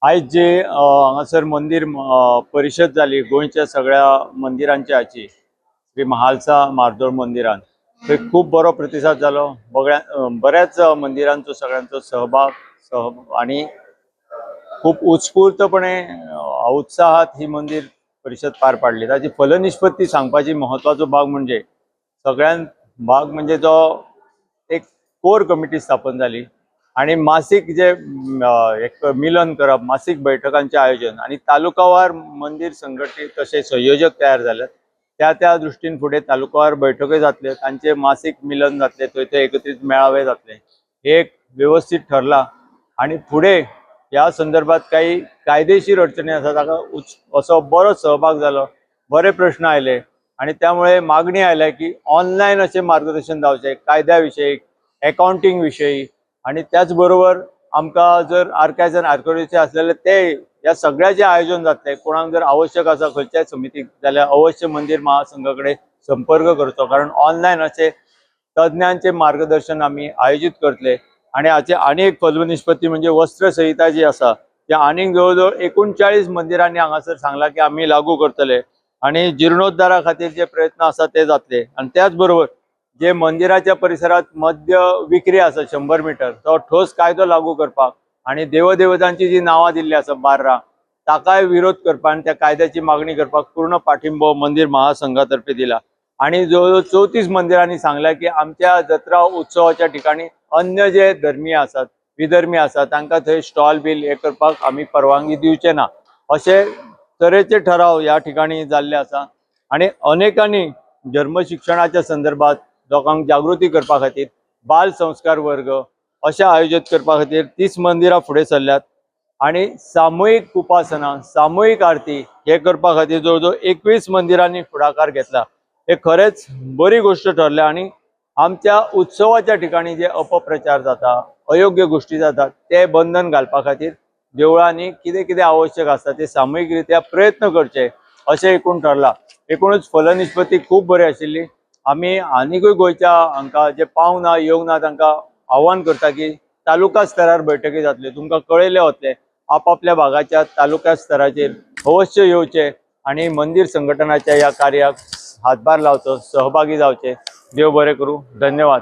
आयज जे हांगासर मंदिर परिशद जाली गोंयच्या सगळ्या मंदिरांची हाची श्री महालसा म्हार्दोळ मंदिरान थंय खूब बरो प्रतिसाद जालो। बऱ्याच मंदिरांचो सगळ्यांचो सहभाग आणि खूप उत्स्फूर्तपणे उत्साहात ही मंदिर परिषद पार पाडली। ताची फलनिष्पत्ती सांगपाची महत्वाचो भाग म्हणजे सगळ्यात भाग म्हणजे जो एक कोर कमिटी स्थापन झाली आणि मासिक जे एक मिलन करप, मासिक बैठकांचे आयोजन आणि तालुकावार मंदिर संघटित तसे संयोजक तयार झाले। त्या दृष्टीन फुडें तालुकावार बैठकी जातले, तांचे मासिक मिलन जातले, थंय एकत्रित मेळावे जातले, हे एक व्यवस्थित ठरला। आणि पुढे या संदर्भात काही कायदेशीर अडचणी आसा ताका असो बरो सहभाग झालो, बरे प्रश्न आयले आणि त्यामुळे मागणी आयल्या की ऑनलाईन असे मार्गदर्शन जावचे कायद्याविषयी, अकाउंटिंग विषयी आणि त्याचबरोबर आमकां जर आर्कायव्ज अँड आर्किओलॉजी असलेले ते या सगळ्याचे आयोजन जातले। कोणाक जर आवश्यक आसा खंयच्याय समितीक जाल्यार अवश्य मंदिर महासंघाकडे संपर्क करचो, कारण ऑनलाईन असे तज्ञांचे मार्गदर्शन आम्ही आयोजित करतले। आणि हाचे आनी एक फलनिष्पत्ती म्हणजे वस्त्र संहिता जी आसा त्या आनीक जवळजवळ 39 मंदिरांनी हांगासर सांगला की आम्ही लागू करतले आणि जीर्णोद्धारा खातीर जे प्रयत्न आसा ते जातले। आणि त्याचबरोबर जे मंदिराच्या परिसरात मद्य विक्री आसा 100 मीटर तो ठोस कायदो लागू करपाक आणि देवदेवतांची जी नावां दिल्ली आसा 12 ताकाय विरोध करपाक आणि त्या कायद्याची मागणी करपाक पूर्ण पाठिंबो मंदिर महासंघातर्फे दिला। आणि जवळजवळ 34 मंदिरांनी सांगला की आमच्या जत्रा उत्सवाच्या ठिकाणी अन्य जे धर्मीय आसात, विधर्मी आसात तांकां थंय स्टॉल बिल हे करपाक आम्ही परवानगी दिवचे ना, असे तरेचे ठराव या ठिकाणी जाल्ले आसा। आणि अनेकांनी धर्म शिक्षणाच्या संदर्भात लोकांक जागृती करपा खातीर बाल संस्कार वर्ग अशे आयोजित करपा खातीर 30 मंदिरां फुडें सरल्यात आणि सामूहिक उपासना, सामूहिक आरती हे करपा खातीर जवळजवळ 21 मंदिरांनी फुडाकार घेतला। हे खरेच बरी गोष्ट ठरल्या आणि आमच्या उत्सवाच्या ठिकाणी जे अपप्रचार जाता, अयोग्य गोष्टी जातात ते बंधन घालपा खातीर देवळांनी कितें कितें आवश्यक आसता ते सामूहिकरित्या प्रयत्न करचे अशें एकूण ठरला। एकूणच फलनिष्पत्ती खूप बरी आशिल्ली। आम्ही आनीकूय गोंयच्या हांकां जे पावंक ना येवंक ना तांकां आव्हान करता की तालुका स्तरार बैठकी जातले, तुमकां कळयले वतले, आपापल्या भागाच्या तालुका स्तराचेर अवश्य येवचे आणि मंदिर संघटनाच्या या कार्याक हातभार लावचो, सहभागी जावचे। देव बरें करूं। धन्यवाद।